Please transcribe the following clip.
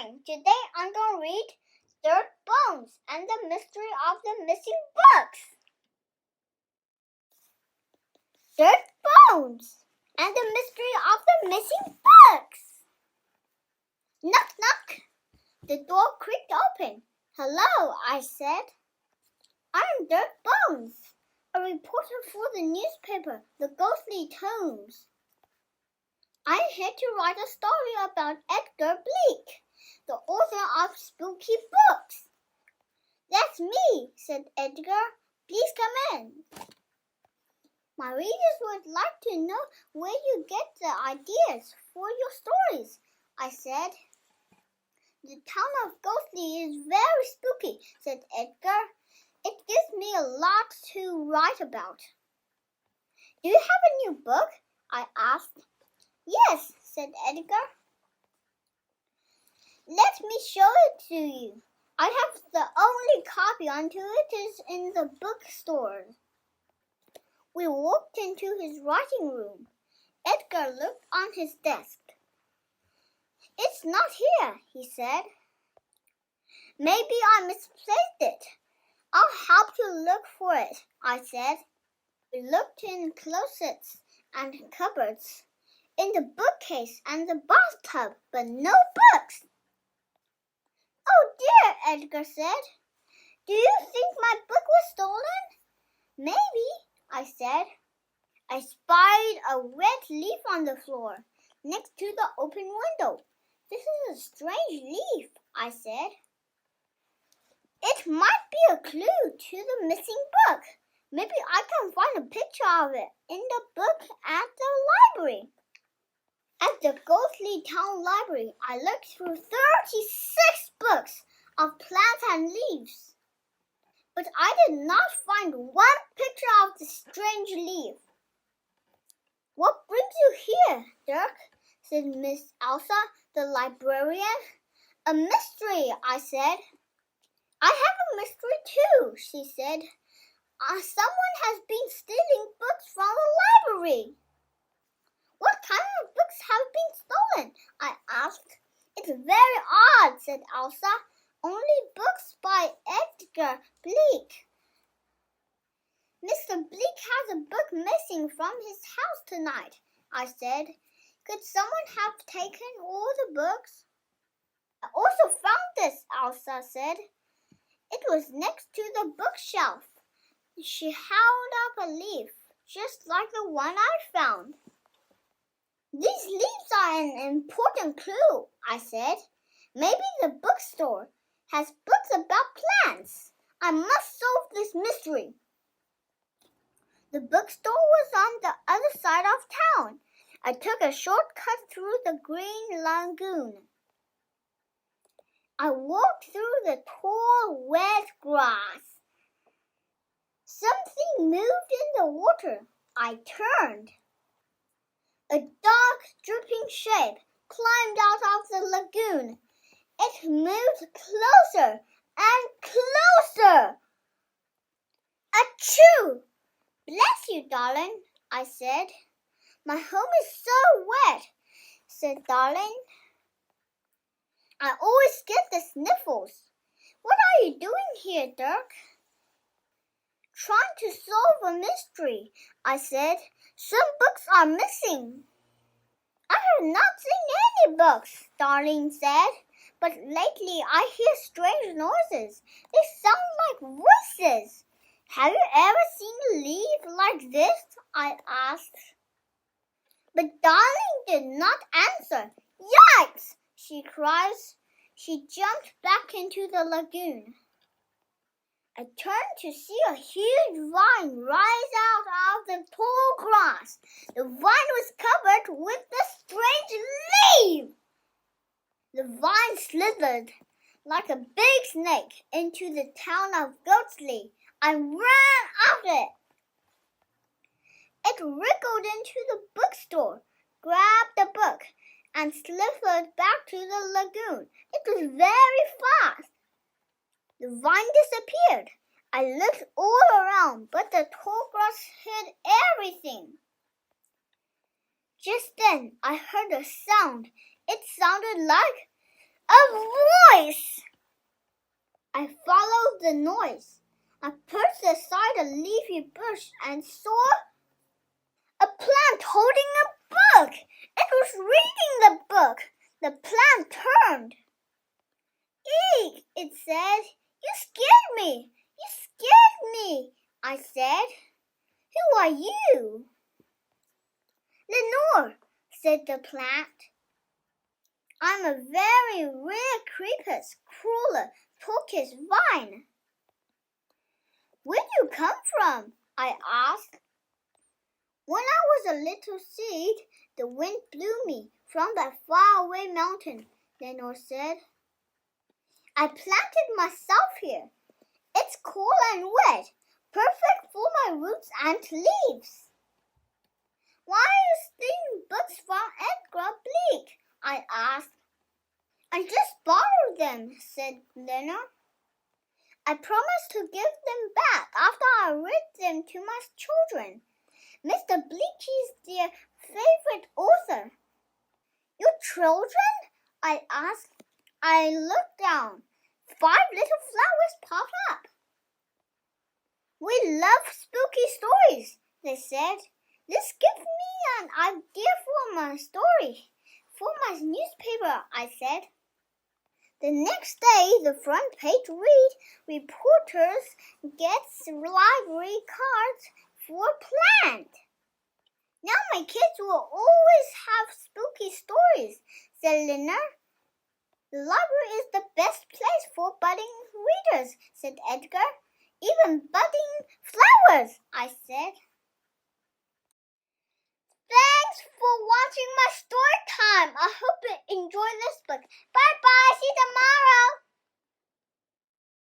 time. Today I'm going to read Dirk Bones and the Mystery of the Missing Books. Dirk Bones and the Mystery of the Missing Books. Knock, knock. The door creaked open. Hello, I said. I'm Dirk Bones, a reporter for the newspaper, The Ghostly Tomes. I'm here to write a story about Edgar Bleak, the author of spooky books. That's me, said Edgar. Please come in. My readers would like to know where you get the ideas for your stories, I said. The town of Ghostly is very spooky, said Edgar. It gives me a lot to write about. Do you have a new book? I asked. Yes, said Edgar. Let me show it to you. I have the only copy until it is in the bookstore. We walked into his writing room. Edgar looked on his desk. It's not here, he said. Maybe I misplaced it. I'll help you look for it, I said. We looked in closets and cupboards, in the bookcase and the bathtub, but no books. Oh dear, Edgar said. Do you think my book was stolen? Maybe, I said. I spied a red leaf on the floor, next to the open window. This is a strange leaf, I said. It might be a clue to the missing book. Maybe I can find a picture of it in the book at the library. At the Ghostly Town Library, I looked through 36 books of plants and leaves. But I did not find one picture of the strange leaf. What brings you here, Dirk? Said Miss Elsa, the librarian. A mystery, I said. I have a mystery too, she said. Someone has been stealing books from the library. What kind of books have been stolen? I asked. It's very odd, said Elsa. Only books by Edgar Bleak. Mr. Bleak has a book missing from his house tonight, I said. Could someone have taken all the books? I also found this, Elsa said. It was next to the bookshelf. She held up a leaf, just like the one I found. These leaves are an important clue, I said. Maybe the bookstore has books about plants. I must solve this mystery. The bookstore was on the other side of town. I took a shortcut through the green lagoon. I walked through the tall, wet grass. Something moved in the water. I turned. A dark, dripping shape climbed out of the lagoon. It moved closer and closer. Achoo! Bless you, darling, I said. My home is so wet, said Darling. I always get the sniffles. What are you doing here, Dirk? Trying to solve a mystery, I said. Some books are missing. I have not seen any books, Darling said. But lately I hear strange noises. They sound like voices. Have you ever seen a leaf like this? I asked. But Darling did not answer. Yikes! She cries. She jumped back into the lagoon. I turned to see a huge vine rise out of the tall grass. The vine was covered with the strange leaf. The vine slithered like a big snake into the town of Ghostly. I ran after it. It wriggled into the bookstore, grabbed the book, and slithered back to the lagoon. It was very fast. The vine disappeared. I looked all around, but the tall grass hid everything. Just then, I heard a sound. It sounded like A voice! I followed the noise. I perched aside a leafy bush and saw a plant holding a book. It was reading the book. The plant turned. Eek, it said. You scared me. You scared me, I said. Who are you? Lenore, said the plant. I'm a very rare creepus, crawler, tortoise vine. Where do you come from? I asked. When I was a little seed, the wind blew me from that faraway mountain, Lenore said. I planted myself here. It's cool and wet, perfect for my roots and leaves. Why are you stealing books from Edgar Bleak? I asked. I just borrowed them, said Lenore. I promised to give them back after I read them to my children. Mr. Bleak is their favorite author. Your children? I asked. I looked down. 5 little flowers popped up. We love spooky stories, they said. This gives me an idea for my story. For my newspaper, I said. The next day, the front page read, Reporters gets library cards for plant. Now my kids will always have spooky stories, said Lenore. The library is the best place for budding readers, said Edgar. Even budding flowers, I said. Thanks for watching my story time. I hope you enjoyed this book. Bye-bye. See you tomorrow.